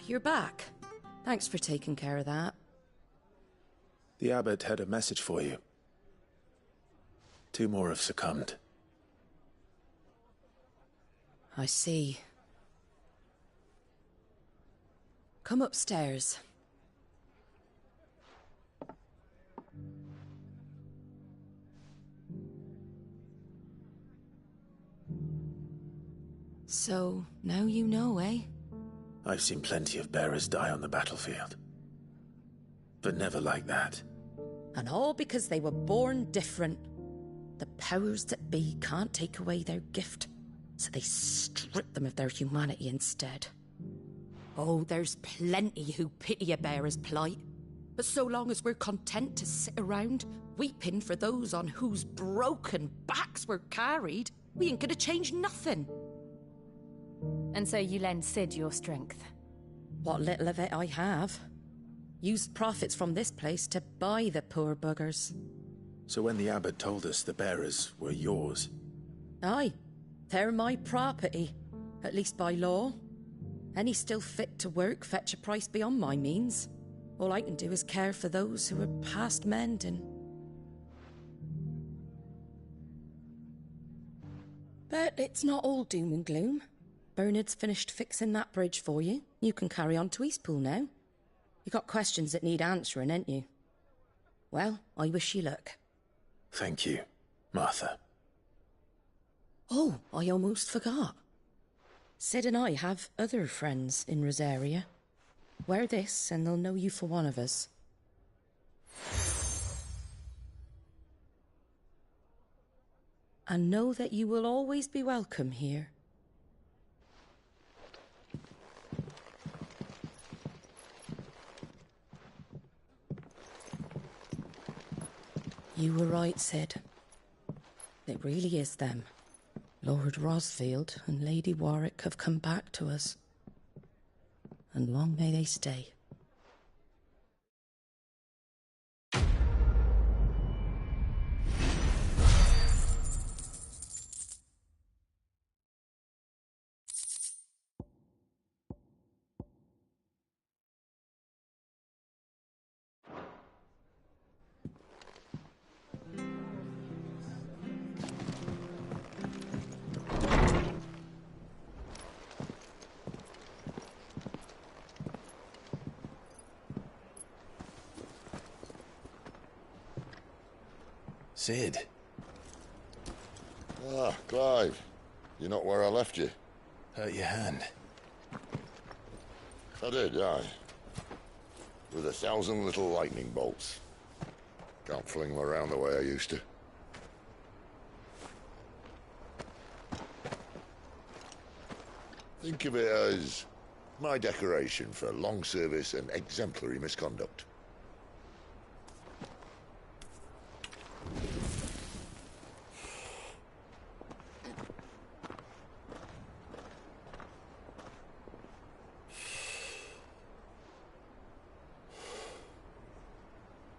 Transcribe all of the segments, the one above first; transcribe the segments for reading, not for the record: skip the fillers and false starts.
You're back. Thanks for taking care of that. The abbot had a message for you. 2 more have succumbed. I see. Come upstairs. So, now you know, eh? I've seen plenty of bearers die on the battlefield. But never like that. And all because they were born different. The powers that be can't take away their gift, so they strip them of their humanity instead. Oh, there's plenty who pity a bearer's plight. But so long as we're content to sit around, weeping for those on whose broken backs we're carried, we ain't gonna change nothing. And so you lend Sid your strength? What little of it I have. Used profits from this place to buy the poor buggers. So when the abbot told us the bearers were yours... Aye, they're my property, at least by law. Any still fit to work fetch a price beyond my means. All I can do is care for those who are past mending. But it's not all doom and gloom. Bernard's finished fixing that bridge for you. You can carry on to Eastpool now. You got questions that need answering, ain't you? Well, I wish you luck. Thank you, Martha. Oh, I almost forgot. Sid and I have other friends in Rosaria. Wear this and they'll know you for one of us. And know that you will always be welcome here. You were right, Sid. It really is them. Lord Rosfield and Lady Warwick have come back to us. And long may they stay. Sid. Ah, Clive. You're not where I left you. Hurt your hand. I did, aye. With 1,000 little lightning bolts. Can't fling them around the way I used to. Think of it as my decoration for long service and exemplary misconduct.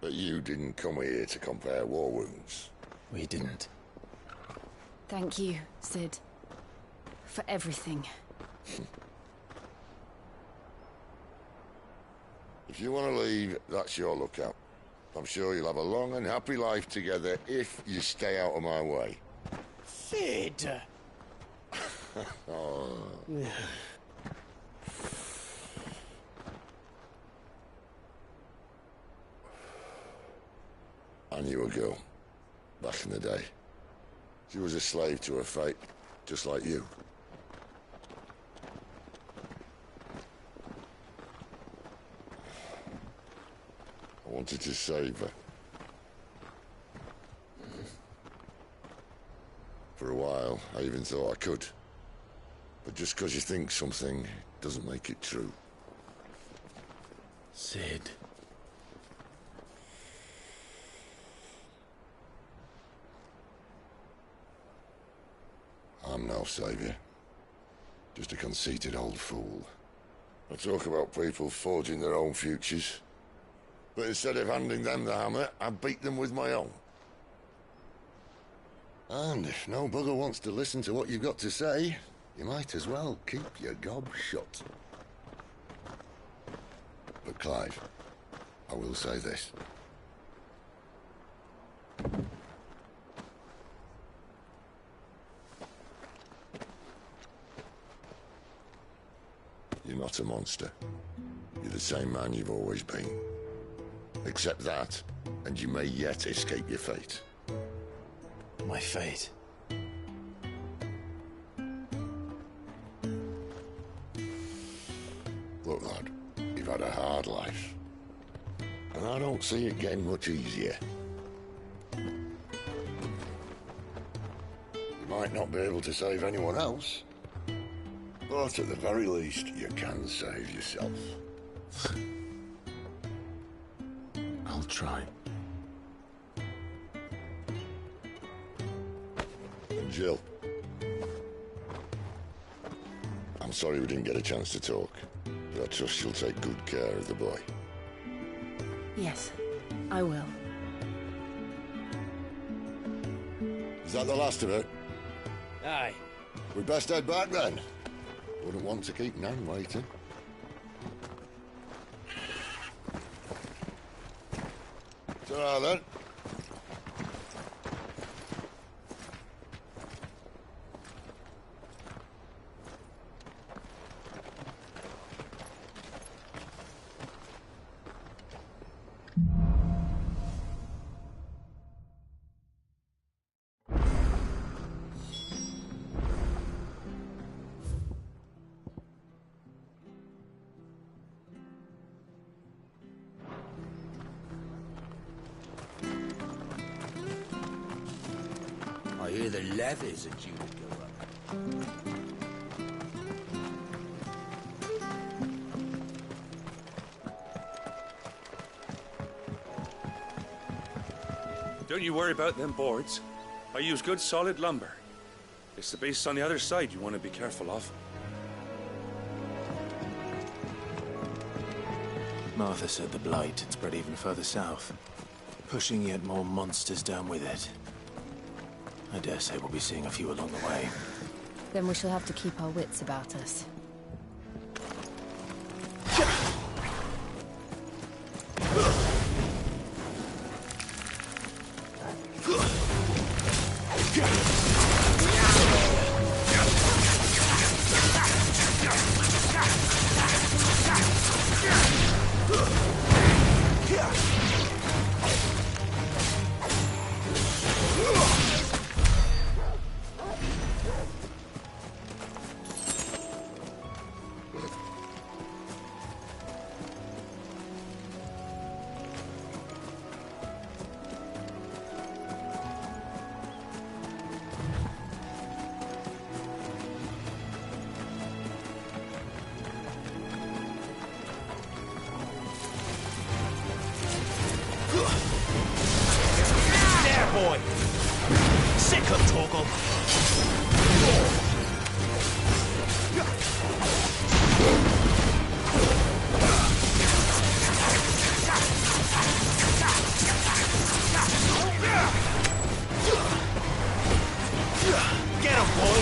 But you didn't come here to compare war wounds. We didn't. Thank you, Sid. For everything. If you want to leave, that's your lookout. I'm sure you'll have a long and happy life together if you stay out of my way. Sid! Oh. I knew a girl, back in the day. She was a slave to her fate, just like you. I wanted to save her. For a while, I even thought I could. But just because you think something doesn't make it true. Sid. I'm no savior. Just a conceited old fool. I talk about people forging their own futures. But instead of handing them the hammer, I beat them with my own. And if no bugger wants to listen to what you've got to say, you might as well keep your gob shut. But Clive, I will say this. You're not a monster. You're the same man you've always been. Accept that, and you may yet escape your fate. My fate. Look, lad, you've had a hard life. And I don't see it getting much easier. You might not be able to save anyone else, but at the very least, you can save yourself. I'll try. And Jill, I'm sorry we didn't get a chance to talk, but I trust you'll take good care of the boy. Yes, I will. Is that the last of it? Aye. We best head back then. Wouldn't want to keep Nan waiting. Ta-ra then. I hear the levies are due to go up. Don't you worry about them boards. I use good solid lumber. It's the beasts on the other side you want to be careful of. Martha said the blight had spread even further south, pushing yet more monsters down with it. I dare say we'll be seeing a few along the way. Then we shall have to keep our wits about us. Boy! Sick of Torgal! Get him, boy!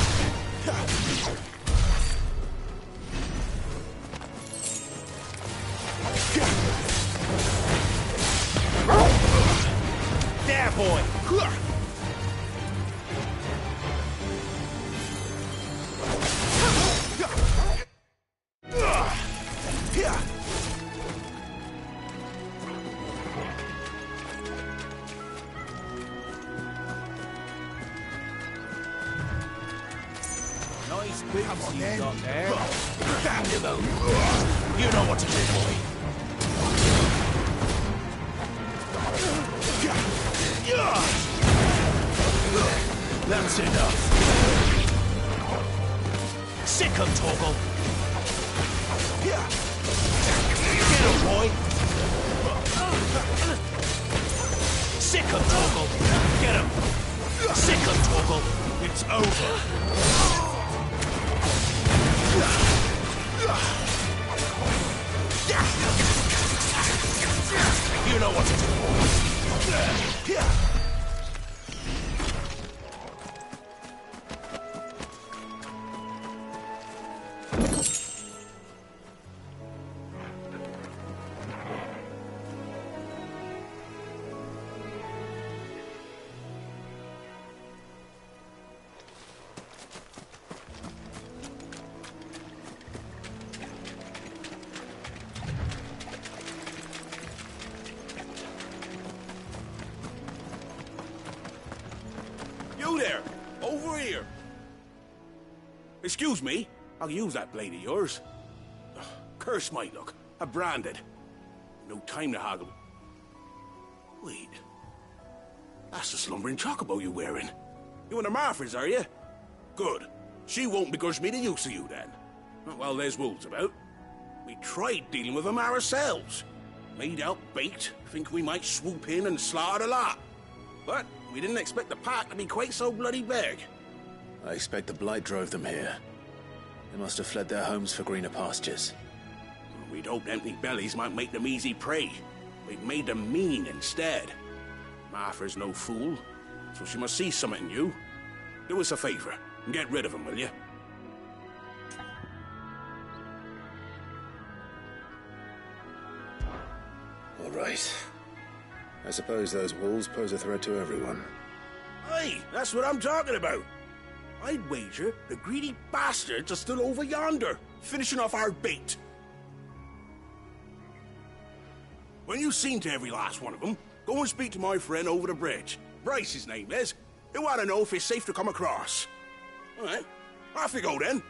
There, boy! Nice boots you got there. You know what to do, boy. That's enough. Sick of Torgal. Get him, boy. Sick of Torgal. Get him. Sick of Torgal. It's over. You know what to do. there! Over here! Excuse me, I'll use that blade of yours. Ugh, curse my luck. I'm branded. No time to haggle. Wait. That's the slumbering chocobo you're wearing. You and the Marfors, are you? Good. She won't begrudge me the use of you, then. Not while there's wolves about. We tried dealing with them ourselves. Made out baked, think we might swoop in and slaughter the lot. But we didn't expect the pack to be quite so bloody big. I expect the blight drove them here. They must have fled their homes for greener pastures. We'd hoped empty bellies might make them easy prey. We've made them mean instead. Martha's no fool, so she must see something in you. Do us a favor and get rid of them, will you? All right. I suppose those wolves pose a threat to everyone. Aye, that's what I'm talking about. I'd wager the greedy bastards are still over yonder, finishing off our bait. When you've seen to every last one of them, go and speak to my friend over the bridge. Bryce, his name is. He'll want to know if it's safe to come across. All right, off you go then.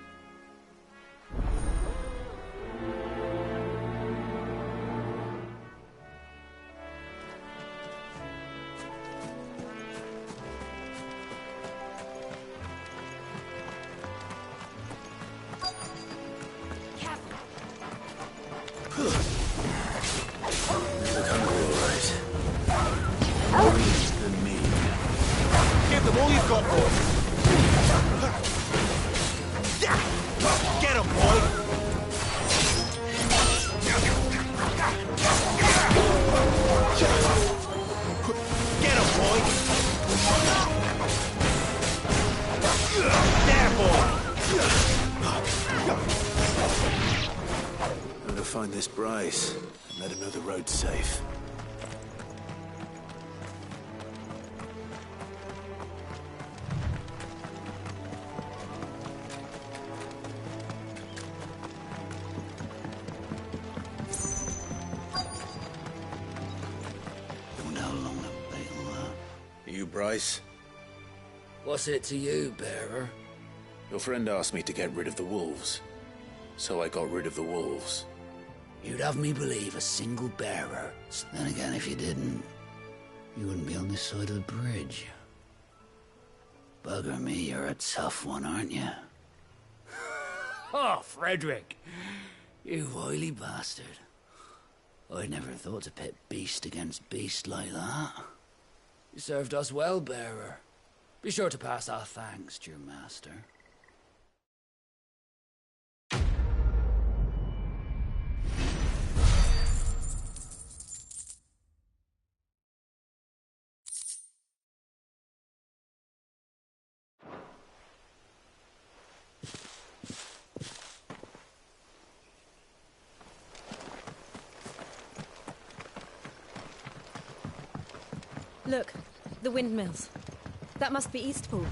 Find this Bryce and let him know the road's safe. Wonder how long the bait will last. You Bryce? What's it to you, bearer? Your friend asked me to get rid of the wolves, so I got rid of the wolves. You'd have me believe a single bearer. Then again, if you didn't, you wouldn't be on this side of the bridge. Bugger me, you're a tough one, aren't you? Oh, Frederick! You wily bastard. I'd never thought to pit beast against beast like that. You served us well, bearer. Be sure to pass our thanks to your master. Look, the windmills. That must be Eastpool.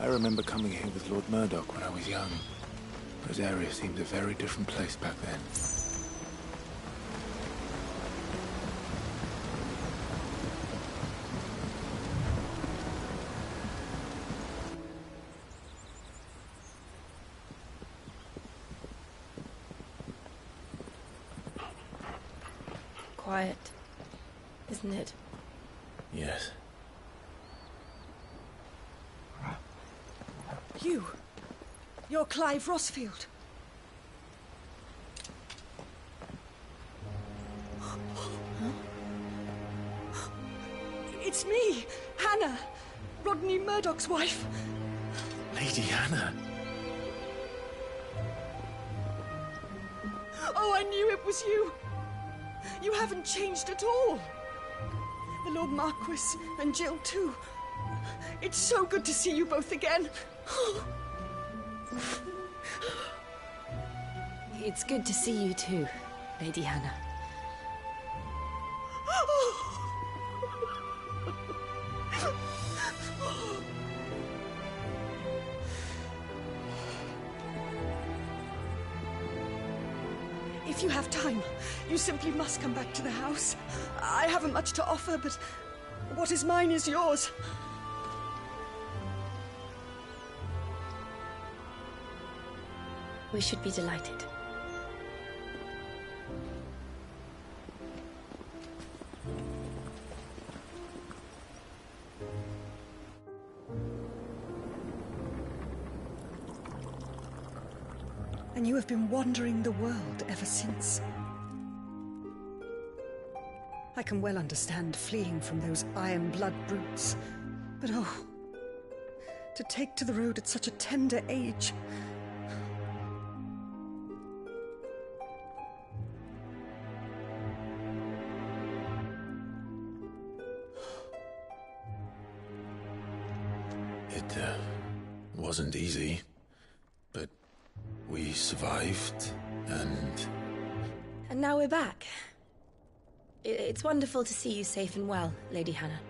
I remember coming here with Lord Murdoch when I was young. Those areas seemed a very different place back then. Quiet, isn't it? Yes. You're Clive Rossfield. It's me, Hannah, Rodney Murdoch's wife. Lady Hannah. Oh, I knew it was you. You haven't changed at all. The Lord Marquis and Jill too. It's so good to see you both again. It's good to see you too, Lady Hannah. If you have time, you simply must come back to the house. I haven't much to offer, but what is mine is yours. We should be delighted. And you have been wandering the world ever since. I can well understand fleeing from those iron blood brutes, but oh, to take to the road at such a tender age. It wasn't easy, but we survived, and... And now we're back. It's wonderful to see you safe and well, Lady Hannah.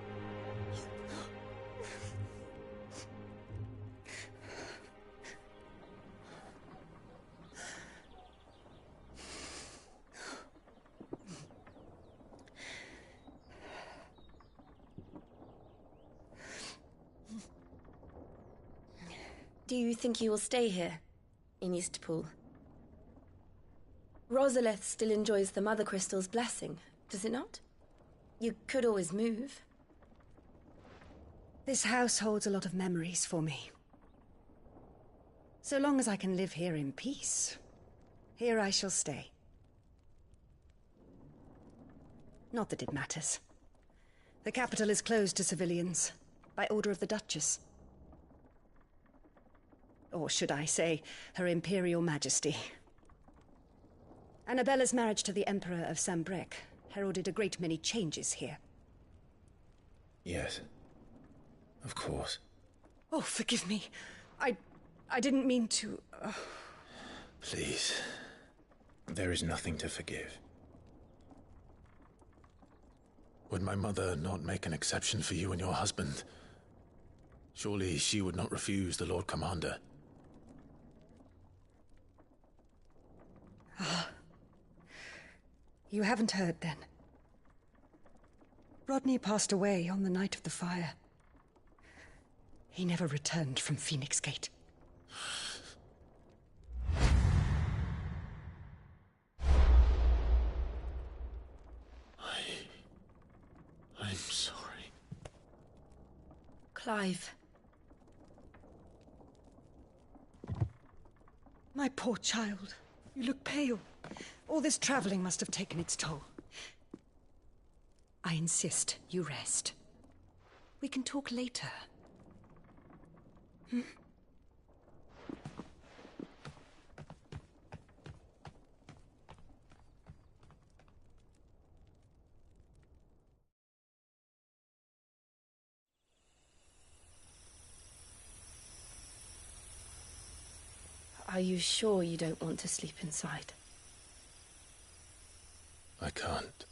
Do you think you will stay here, in Eastpool? Rosalith still enjoys the Mother Crystal's blessing, does it not? You could always move. This house holds a lot of memories for me. So long as I can live here in peace, here I shall stay. Not that it matters. The capital is closed to civilians, by order of the Duchess. Or should I say, Her Imperial Majesty. Annabella's marriage to the Emperor of Sambrec heralded a great many changes here. Yes. Of course. Oh, forgive me. I didn't mean to... Please. There is nothing to forgive. Would my mother not make an exception for you and your husband? Surely she would not refuse the Lord Commander. You haven't heard, then. Rodney passed away on the night of the fire. He never returned from Phoenix Gate. I'm sorry. Clive. My poor child. You look pale. All this traveling must have taken its toll. I insist you rest. We can talk later. Are you sure you don't want to sleep inside? I can't.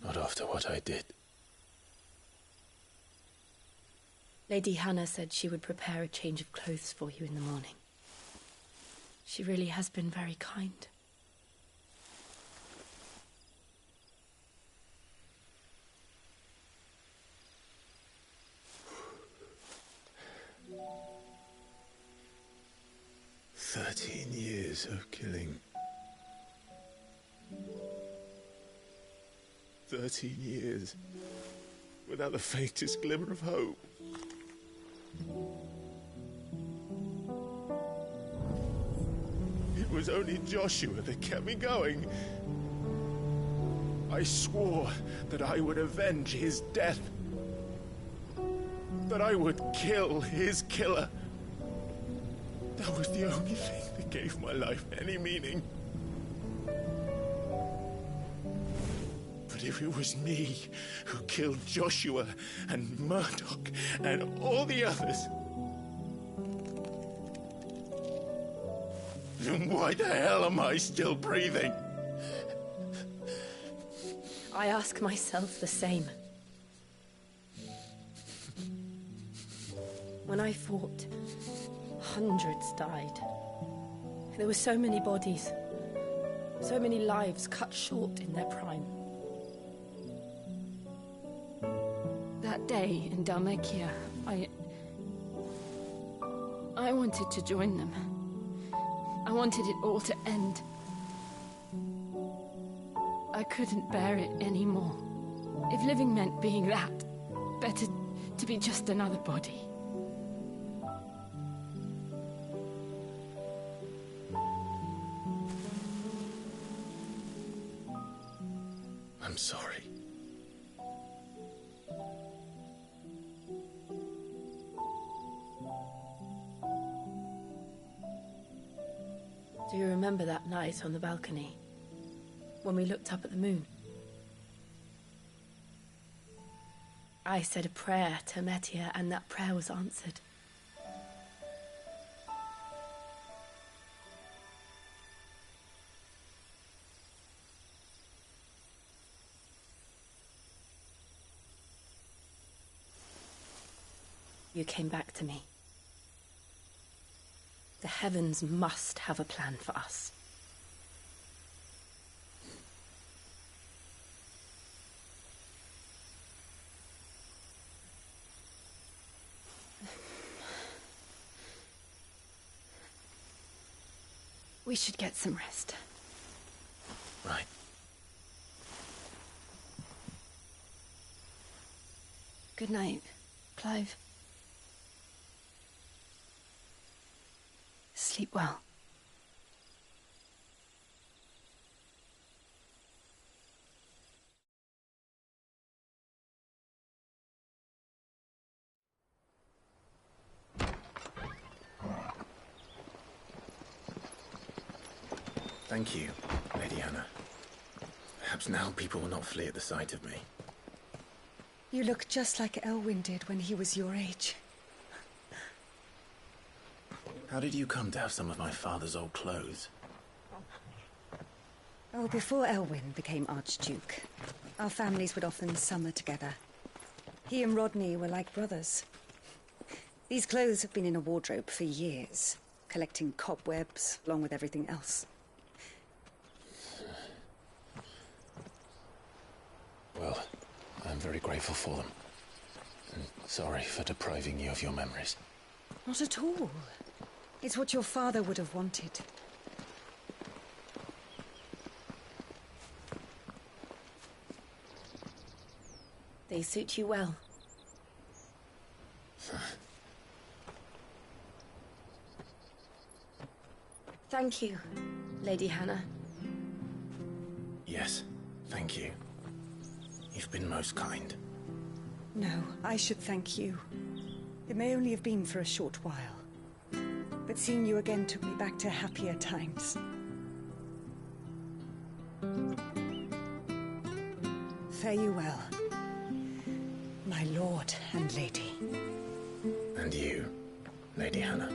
Not after what I did. Lady Hannah said she would prepare a change of clothes for you in the morning. She really has been very kind. Years of killing. 13 years without the faintest glimmer of hope. It was only Joshua that kept me going. I swore that I would avenge his death. That I would kill his killer. That was the only thing that gave my life any meaning. But if it was me who killed Joshua and Murdoch and all the others, then why the hell am I still breathing? I ask myself the same. When I fought, hundreds died. There were so many bodies, so many lives cut short in their prime. That day in Dalmacia, I wanted to join them. I wanted it all to end. I couldn't bear it anymore. If living meant being that, better to be just another body. I'm sorry. Do you remember that night on the balcony, when we looked up at the moon? I said a prayer to Metia, and that prayer was answered. You came back to me. The heavens must have a plan for us. We should get some rest. Right. Good night, Clive. Sleep well. Thank you, Lady Hannah. Perhaps now people will not flee at the sight of me. You look just like Elwyn did when he was your age. How did you come to have some of my father's old clothes? Oh, before Elwyn became Archduke, our families would often summer together. He and Rodney were like brothers. These clothes have been in a wardrobe for years, collecting cobwebs along with everything else. Well, I'm very grateful for them. And sorry for depriving you of your memories. Not at all. It's what your father would have wanted. They suit you well. Thank you, Lady Hannah. Yes, thank you. You've been most kind. No, I should thank you. It may only have been for a short while, but seeing you again took me back to happier times. Fare you well, my lord and lady. And you, Lady Hannah.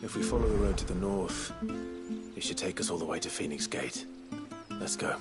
If we follow the road to the north, it should take us all the way to Phoenix Gate. Let's go.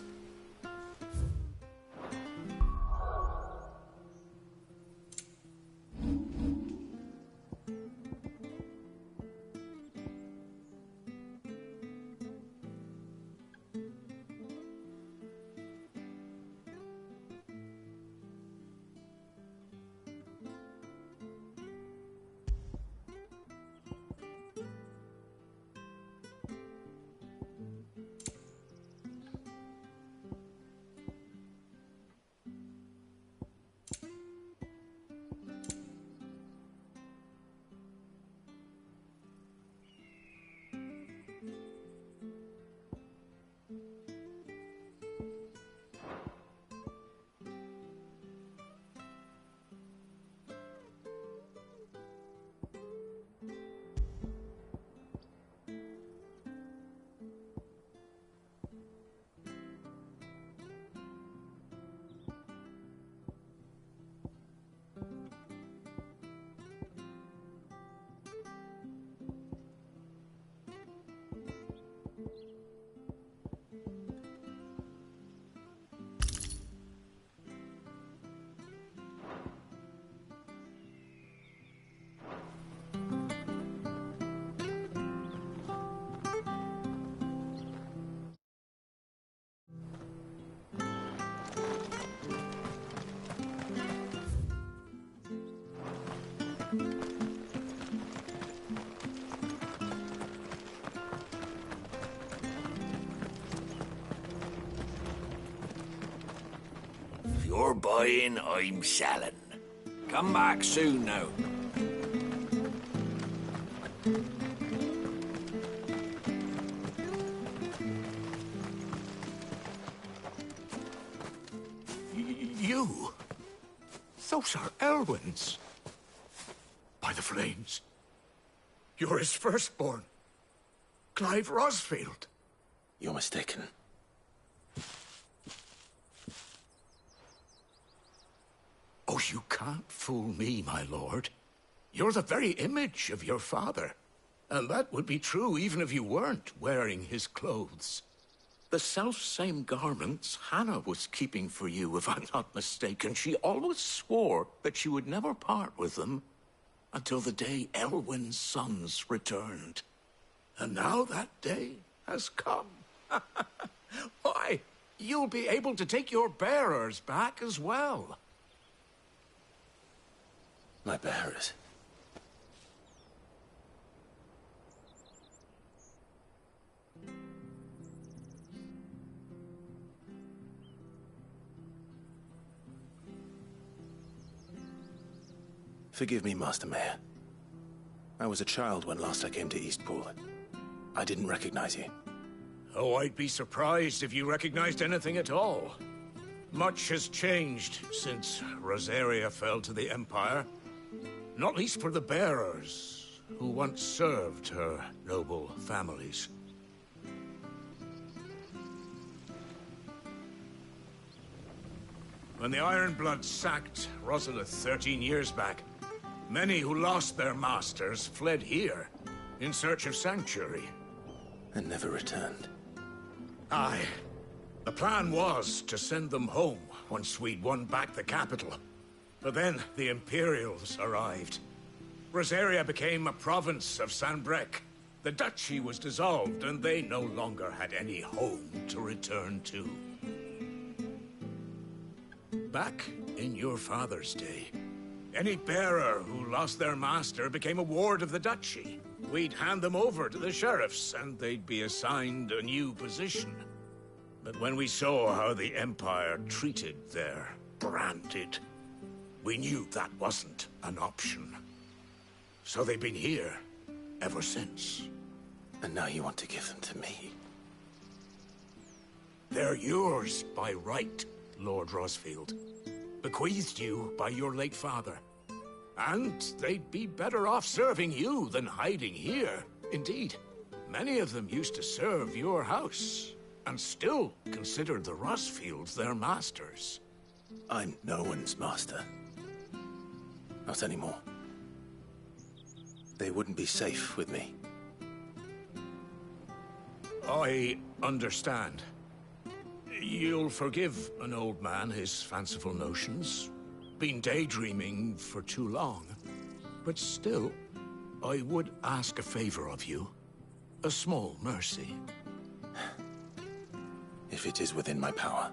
You're buying, I'm selling. Come back soon now. You? Those are Elwyn's. By the flames. You're his firstborn. Clive Rosfield. You're mistaken. Oh, you can't fool me, my lord. You're the very image of your father. And that would be true even if you weren't wearing his clothes. The self-same garments Hannah was keeping for you, if I'm not mistaken. She always swore that she would never part with them until the day Elwyn's sons returned. And now that day has come. Why, you'll be able to take your bearers back as well. My bearers? Forgive me, Master Mayor. I was a child when last I came to Eastpool. I didn't recognize you. Oh, I'd be surprised if you recognized anything at all. Much has changed since Rosaria fell to the Empire. Not least for the bearers, who once served her noble families. When the Ironbloods sacked Rosalith 13 years back, many who lost their masters fled here in search of sanctuary. And never returned. Aye. The plan was to send them home once we'd won back the capital. But then the Imperials arrived. Rosaria became a province of Sanbreque. The duchy was dissolved, and they no longer had any home to return to. Back in your father's day, any bearer who lost their master became a ward of the duchy. We'd hand them over to the sheriffs, and they'd be assigned a new position. But when we saw how the Empire treated their branded, we knew that wasn't an option. So they've been here ever since. And now you want to give them to me? They're yours by right, Lord Rosfield. Bequeathed you by your late father. And they'd be better off serving you than hiding here. Indeed, many of them used to serve your house, and still consider the Rosfields their masters. I'm no one's master. Not anymore. They wouldn't be safe with me. I understand. You'll forgive an old man his fanciful notions. Been daydreaming for too long. But still, I would ask a favor of you. A small mercy. If it is within my power.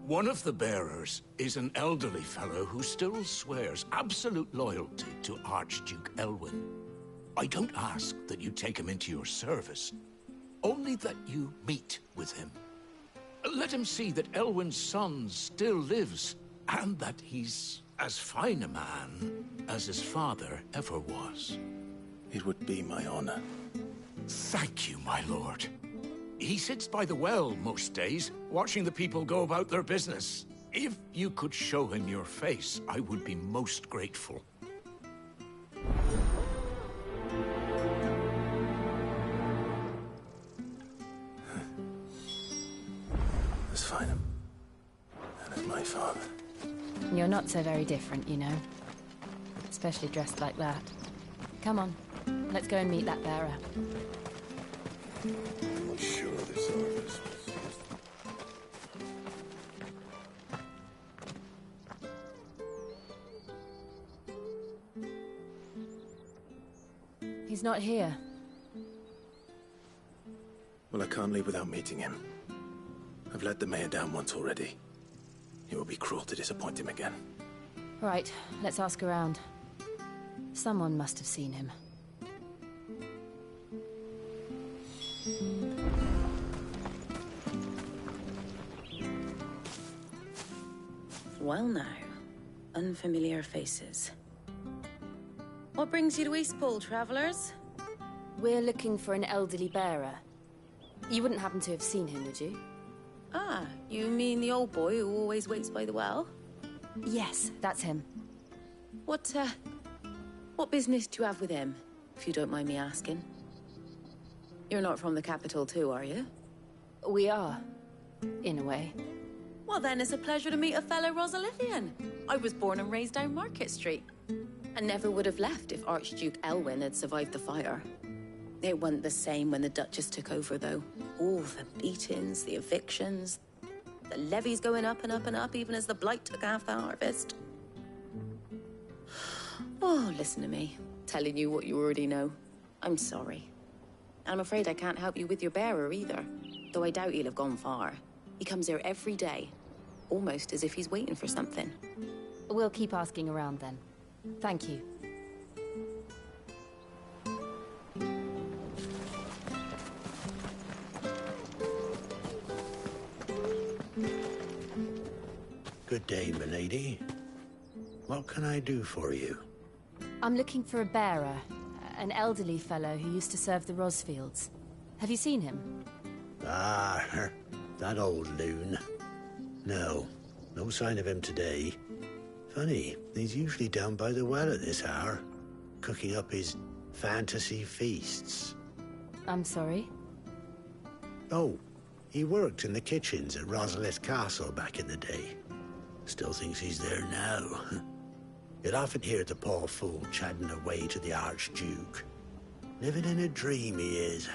One of the bearers is an elderly fellow who still swears absolute loyalty to Archduke Elwyn. I don't ask that you take him into your service, only that you meet with him. Let him see that Elwyn's son still lives, and that he's as fine a man as his father ever was. It would be my honor. Thank you, my lord. He sits by the well most days, watching the people go about their business. If you could show him your face, I would be most grateful. As fine and as my father. You're not so very different, you know. Especially dressed like that. Come on, let's go and meet that bearer. I'm not sure this orders. He's not here. Well, I can't leave without meeting him. I've let the mayor down once already. It would be cruel to disappoint him again. Right, let's ask around. Someone must have seen him. Well now, unfamiliar faces. What brings you to Eastpool, travellers? We're looking for an elderly bearer. You wouldn't happen to have seen him, would you? Ah, you mean the old boy who always waits by the well? Yes, that's him. What business do you have with him, if you don't mind me asking? You're not from the capital too, are you? We are, in a way. Well then, it's a pleasure to meet a fellow Rosalithian. I was born and raised down Market Street. And never would have left if Archduke Elwyn had survived the fire. It wasn't the same when the Duchess took over, though. All the beatings, the evictions, the levies going up and up and up, even as the blight took half the harvest. Oh, listen to me, telling you what you already know. I'm sorry. I'm afraid I can't help you with your bearer either, though I doubt he'll have gone far. He comes here every day, almost as if he's waiting for something. We'll keep asking around then. Thank you. Good day, milady. What can I do for you? I'm looking for a bearer, an elderly fellow who used to serve the Rosfields. Have you seen him? Ah, that old loon. No sign of him today. Funny, he's usually down by the well at this hour, cooking up his fantasy feasts. I'm sorry? Oh, he worked in the kitchens at Rosalith Castle back in the day. Still thinks he's there now. You'll often hear the poor fool chatting away to the Archduke. Living in a dream he is.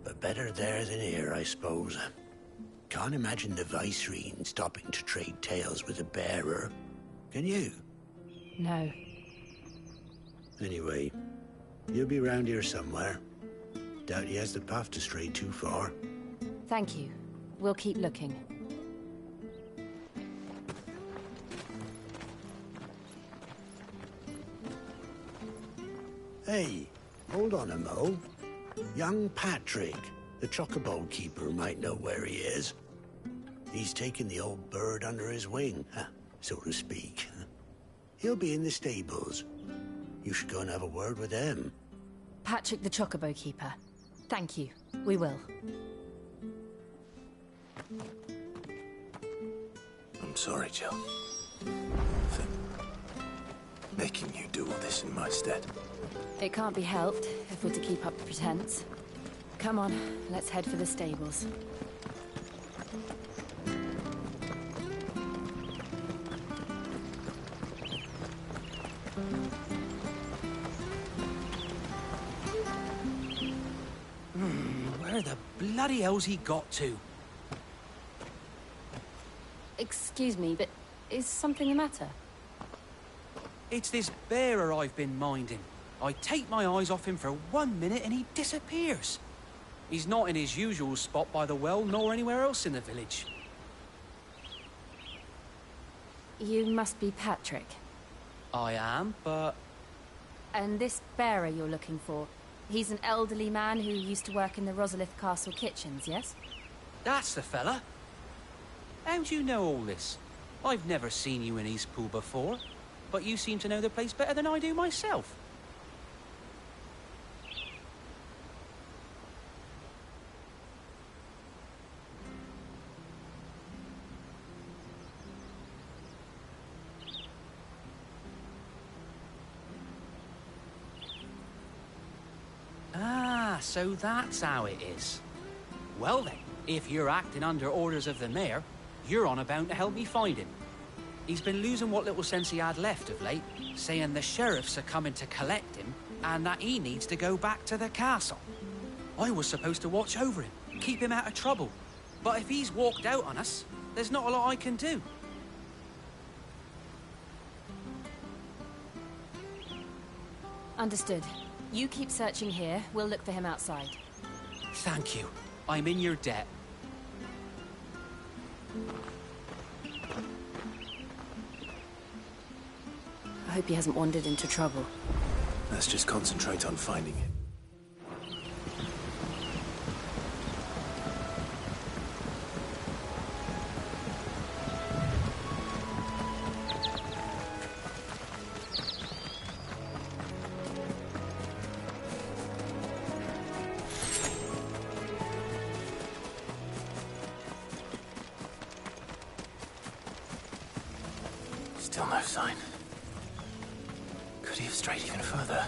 But better there than here, I suppose. Can't imagine the Viceroy stopping to trade tales with a bearer. Can you? No. Anyway, he'll be round here somewhere. Doubt he has the path to stray too far. Thank you. We'll keep looking. Hey, hold on a mo. Young Patrick, the chocobo keeper, might know where he is. He's taken the old bird under his wing, so to speak. He'll be in the stables. You should go and have a word with him. Patrick the chocobo keeper. Thank you. We will. I'm sorry, Jill. For making you do all this in my stead. It can't be helped if we're to keep up the pretense. Come on, let's head for the stables. Where the bloody hell's he got to? Excuse me, but is something the matter? It's this bearer I've been minding. I take my eyes off him for 1 minute and he disappears. He's not in his usual spot by the well, nor anywhere else in the village. You must be Patrick. I am, but... And this bearer you're looking for, he's an elderly man who used to work in the Rosalith Castle kitchens, yes? That's the fella. How do you know all this? I've never seen you in Eastpool before, but you seem to know the place better than I do myself. Ah, so that's how it is. Well then, if you're acting under orders of the mayor, you're on about to help me find him. He's been losing what little sense he had left of late, saying the sheriffs are coming to collect him and that he needs to go back to the castle. I was supposed to watch over him, keep him out of trouble. But if he's walked out on us, there's not a lot I can do. Understood. You keep searching here, we'll look for him outside. Thank you. I'm in your debt. I hope he hasn't wandered into trouble. Let's just concentrate on finding him. Still no sign. Could he have strayed even further?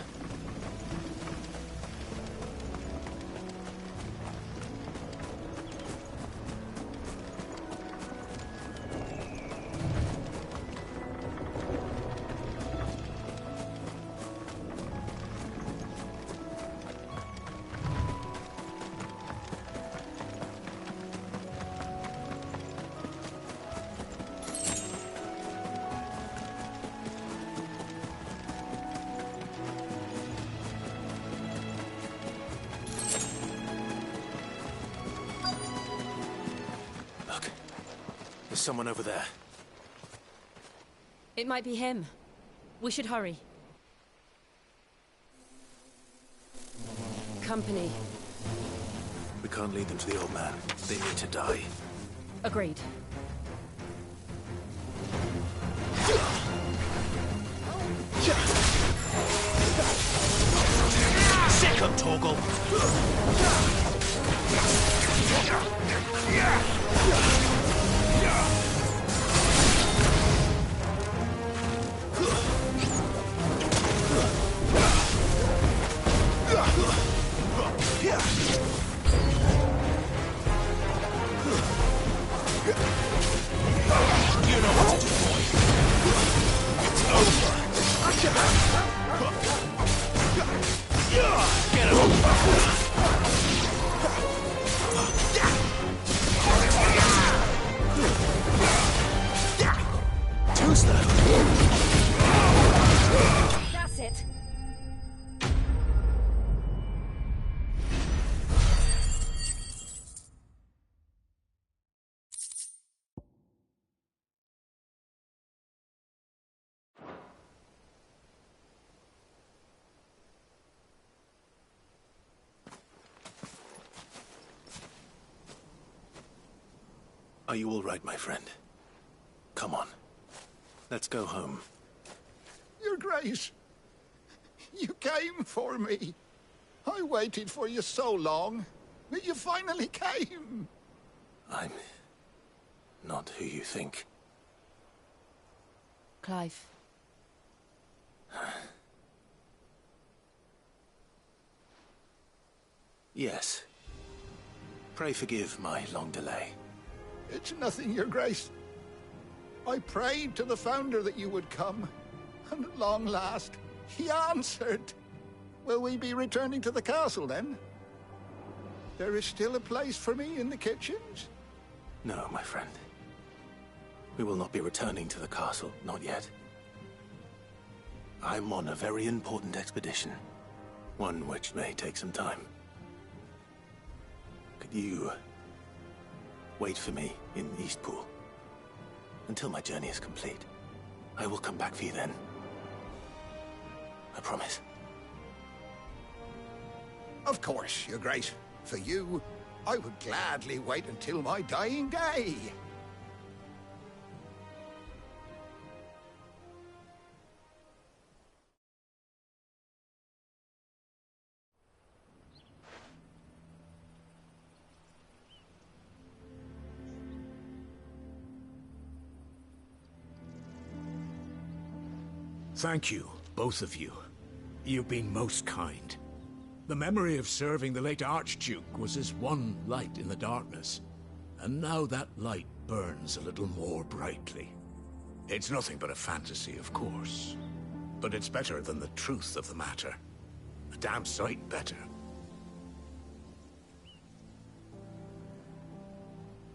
There's someone over there. It might be him. We should hurry. Company. We can't lead them to the old man. They need to die. Agreed. Sick of Torgal! You know what to do, boy. It's over. Get him. Too slow. That's it. Are you all right, my friend? Come on. Let's go home. Your Grace, you came for me. I waited for you so long, but you finally came. I'm not who you think. Clive. Yes. Pray forgive my long delay. It's nothing, Your Grace. I prayed to the Founder that you would come, and at long last, he answered. Will we be returning to the castle, then? There is still a place for me in the kitchens? No, my friend. We will not be returning to the castle, not yet. I'm on a very important expedition. One which may take some time. Could you wait for me in Eastpool until my journey is complete? I will come back for you then. I promise. Of course, Your Grace. For you, I would gladly wait until my dying day. Thank you, both of you. You've been most kind. The memory of serving the late Archduke was as one light in the darkness, and now that light burns a little more brightly. It's nothing but a fantasy, of course, but it's better than the truth of the matter. A damn sight better.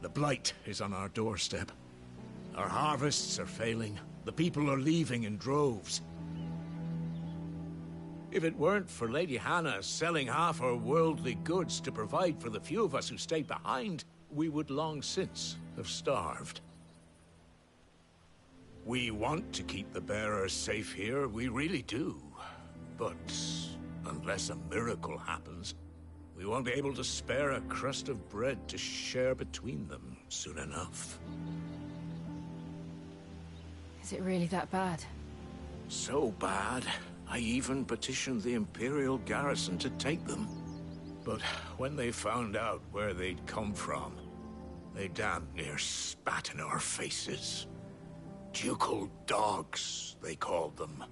The blight is on our doorstep. Our harvests are failing. The people are leaving in droves. If it weren't for Lady Hannah selling half her worldly goods to provide for the few of us who stayed behind, we would long since have starved. We want to keep the bearers safe here, we really do. But unless a miracle happens, we won't be able to spare a crust of bread to share between them soon enough. Is it really that bad? So bad, I even petitioned the Imperial garrison to take them. But when they found out where they'd come from, they damn near spat in our faces. Ducal dogs, they called them.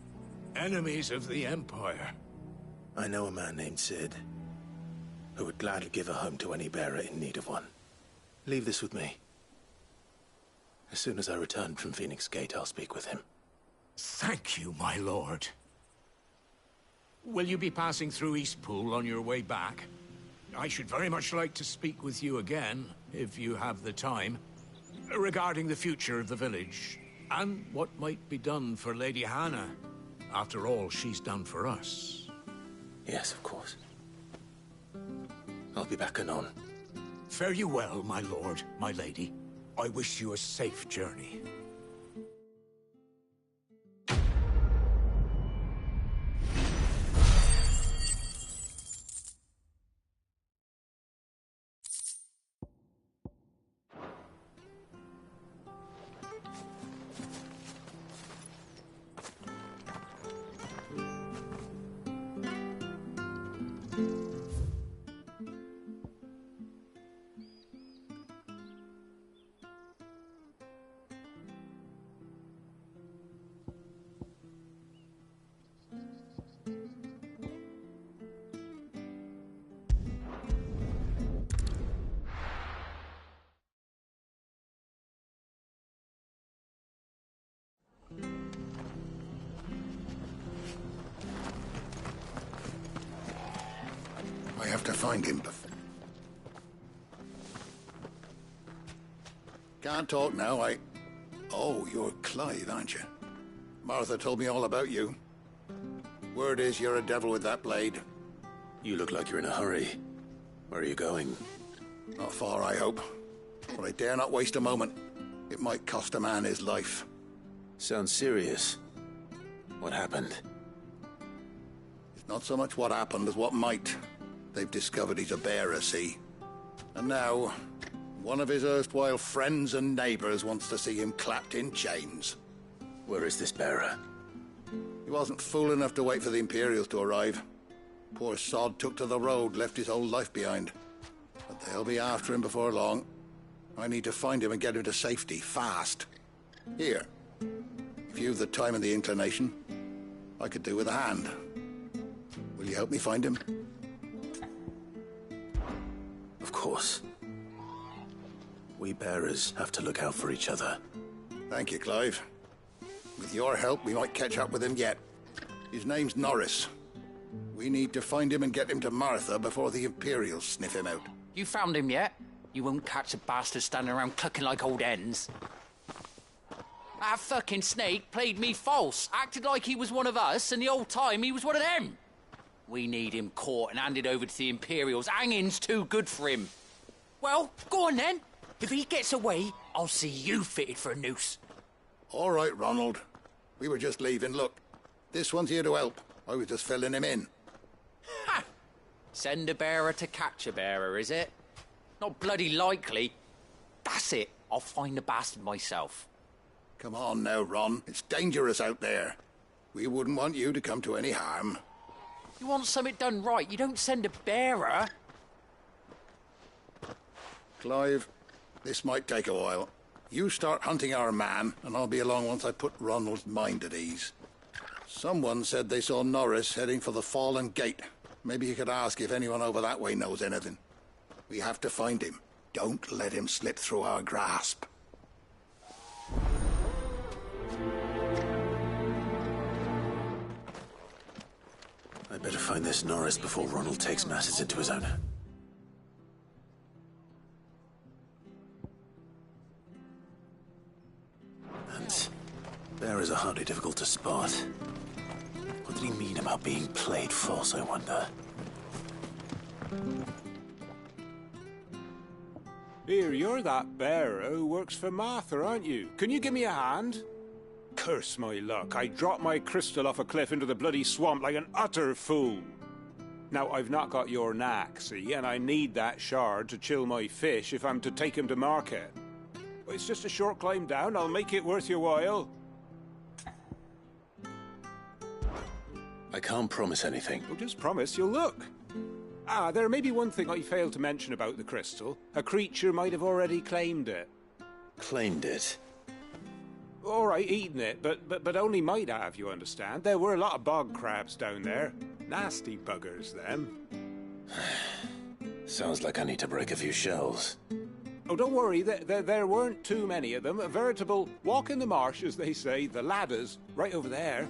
Enemies of the Empire. I know a man named Sid, who would gladly give a home to any bearer in need of one. Leave this with me. As soon as I return from Phoenix Gate, I'll speak with him. Thank you, my lord. Will you be passing through Eastpool on your way back? I should very much like to speak with you again, if you have the time, regarding the future of the village, and what might be done for Lady Hannah, after all she's done for us. Yes, of course. I'll be back anon. Fare you well, my lord, my lady. I wish you a safe journey. I have to find him. Can't talk now, Oh, you're Clive, aren't you? Martha told me all about you. Word is you're a devil with that blade. You look like you're in a hurry. Where are you going? Not far, I hope. But I dare not waste a moment. It might cost a man his life. Sounds serious. What happened? It's not so much what happened as what might. They've discovered he's a bearer, see? And now, one of his erstwhile friends and neighbors wants to see him clapped in chains. Where is this bearer? He wasn't fool enough to wait for the Imperials to arrive. Poor sod took to the road, left his whole life behind. But they'll be after him before long. I need to find him and get him to safety, fast. Here, if you've the time and the inclination, I could do with a hand. Will you help me find him? Of course. We bearers have to look out for each other. Thank you, Clive. With your help, we might catch up with him yet. His name's Norris. We need to find him and get him to Martha before the Imperials sniff him out. You found him yet? You won't catch a bastard standing around clucking like old hens. That fucking snake played me false, acted like he was one of us, and the whole time he was one of them. We need him caught and handed over to the Imperials. Hanging's too good for him. Well, go on then. If he gets away, I'll see you fitted for a noose. All right, Ronald. We were just leaving. Look, this one's here to help. I was just filling him in. Ha! Send a bearer to catch a bearer, is it? Not bloody likely. That's it. I'll find the bastard myself. Come on now, Ron. It's dangerous out there. We wouldn't want you to come to any harm. You want something done right, you don't send a bearer. Clive, this might take a while. You start hunting our man, and I'll be along once I put Ronald's mind at ease. Someone said they saw Norris heading for the Fallen Gate. Maybe you could ask if anyone over that way knows anything. We have to find him. Don't let him slip through our grasp. I better find this Norris before Ronald takes matters into his own. And bearers are hardly difficult to spot. What did he mean about being played false, I wonder? Here, you're that bearer who works for Martha, aren't you? Can you give me a hand? Curse my luck, I dropped my crystal off a cliff into the bloody swamp like an utter fool. Now, I've not got your knack, see, and I need that shard to chill my fish if I'm to take him to market. But it's just a short climb down, I'll make it worth your while. I can't promise anything. Well, just promise you'll look. Ah, there may be one thing I failed to mention about the crystal. A creature might have already claimed it. Claimed it? all right, eating it, but only might have, you understand. There were a lot of bog crabs down there. Nasty buggers, them. Sounds like I need to break a few shells. Oh, don't worry, there weren't too many of them. A veritable walk in the marsh, as they say, the ladders, right over there.